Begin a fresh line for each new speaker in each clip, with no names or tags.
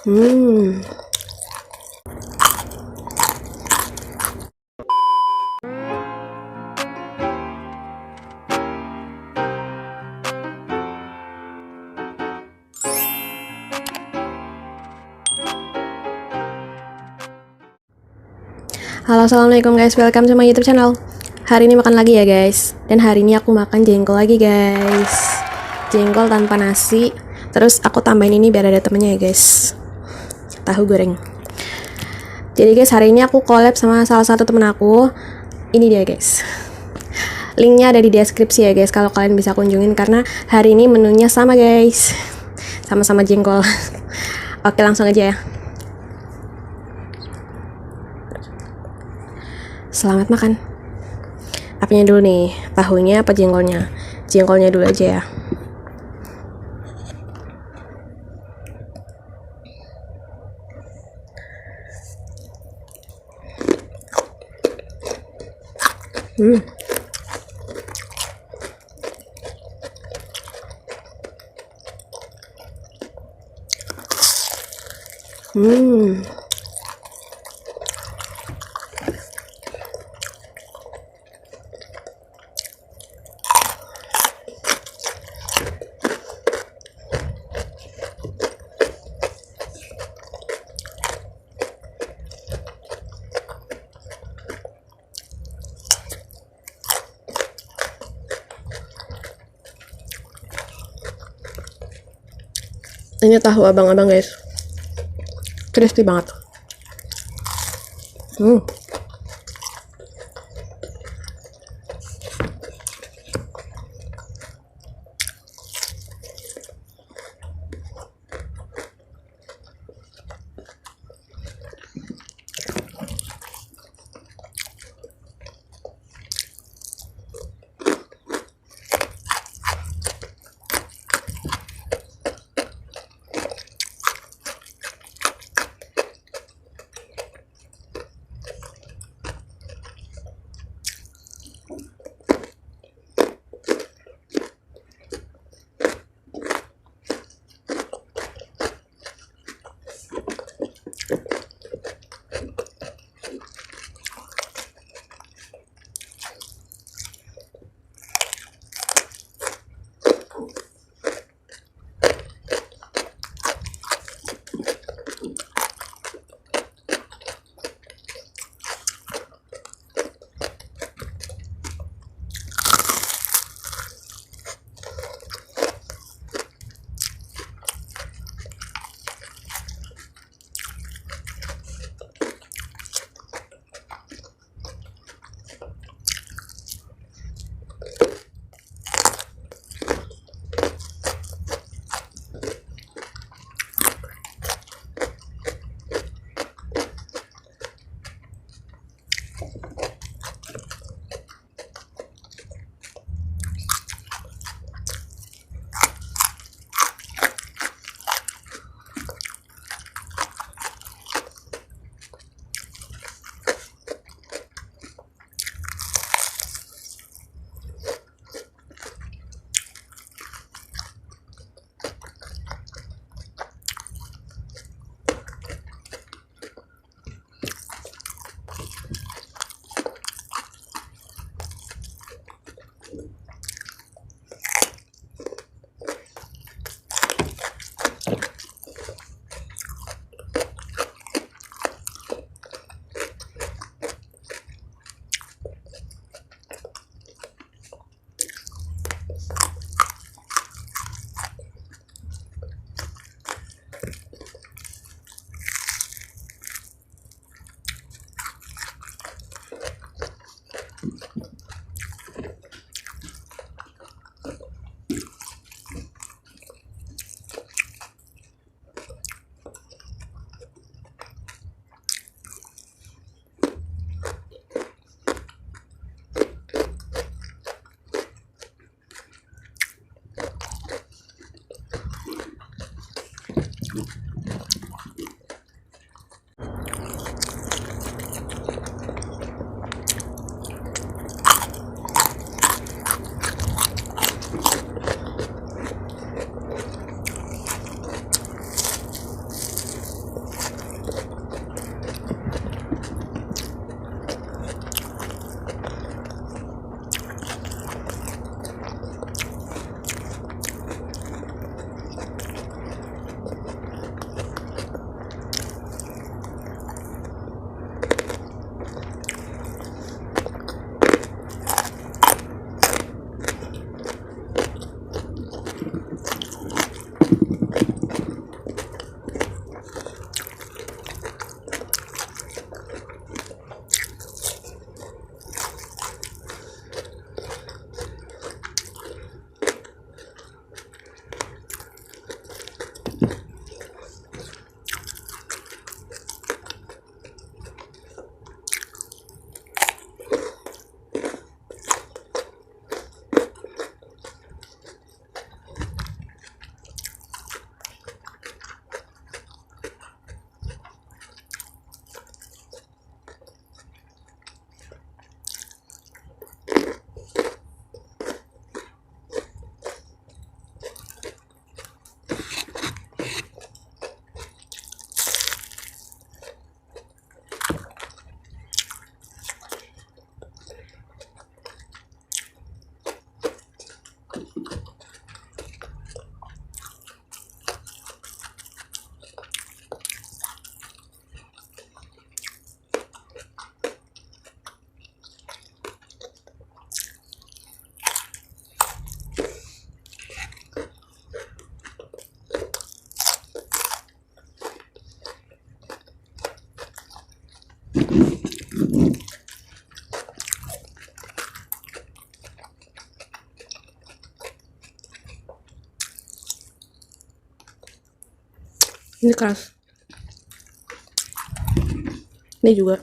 Hmm. Halo, assalamualaikum guys, welcome to my YouTube channel. Hari ini makan lagi ya guys, dan hari ini aku makan jengkol lagi guys, jengkol tanpa nasi. Terus aku tambahin ini biar ada temennya ya guys, tahu goreng. Jadi guys, hari ini aku collab sama salah satu temen aku. Ini dia guys, linknya ada di deskripsi ya guys, kalau kalian bisa kunjungin, karena hari ini menunya sama guys, sama-sama jengkol. Oke, langsung aja ya. Selamat makan. Apanya dulu nih? Tahunya apa jengkolnya? Jengkolnya dulu aja ya. Hmm. Hmm. Ini tahu abang-abang guys, crispy banget. Ini keras. Ini juga.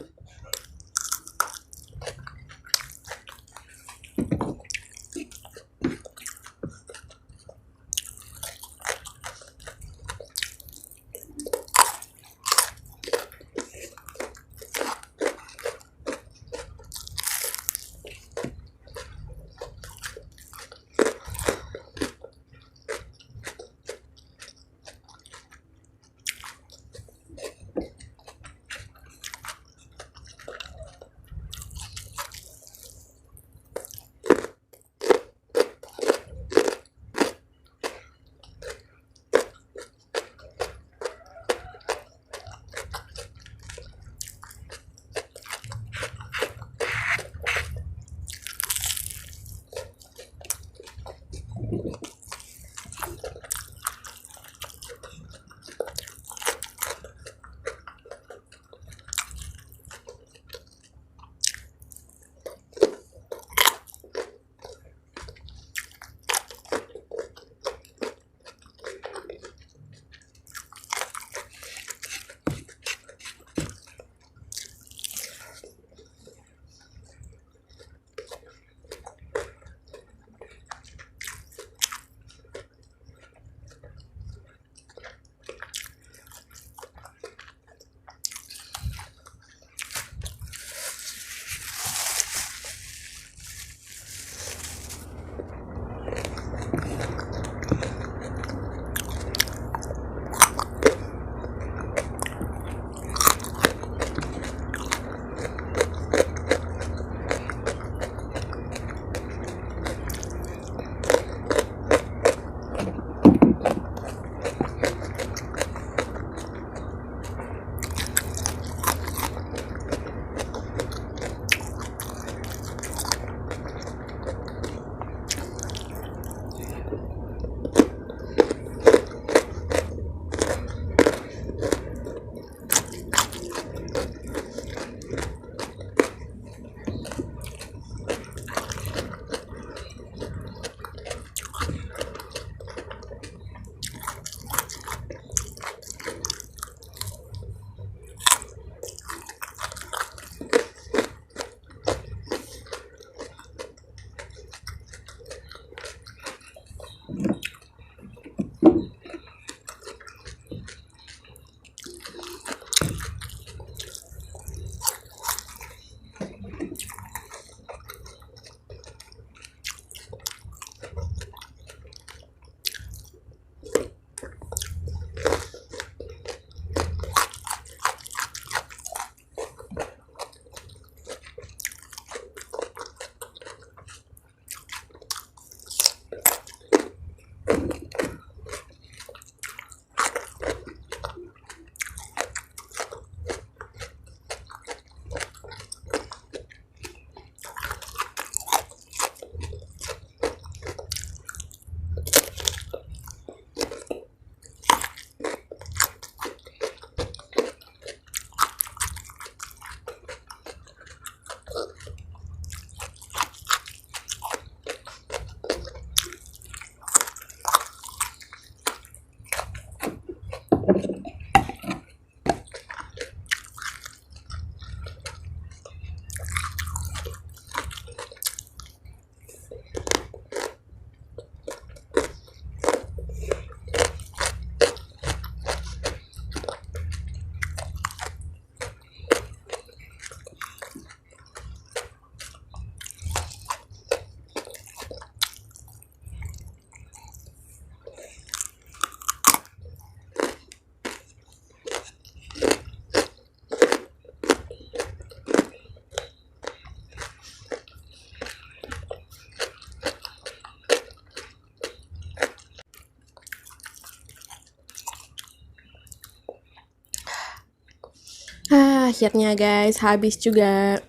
akhirnya guys, habis juga.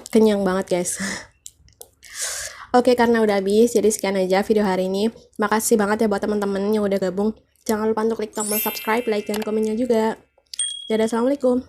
Kenyang banget guys. Oke, karena udah habis, jadi sekian aja video hari ini. Makasih banget ya buat teman-teman yang udah gabung. Jangan lupa untuk klik tombol subscribe, like, dan komennya juga. Dadah, assalamualaikum.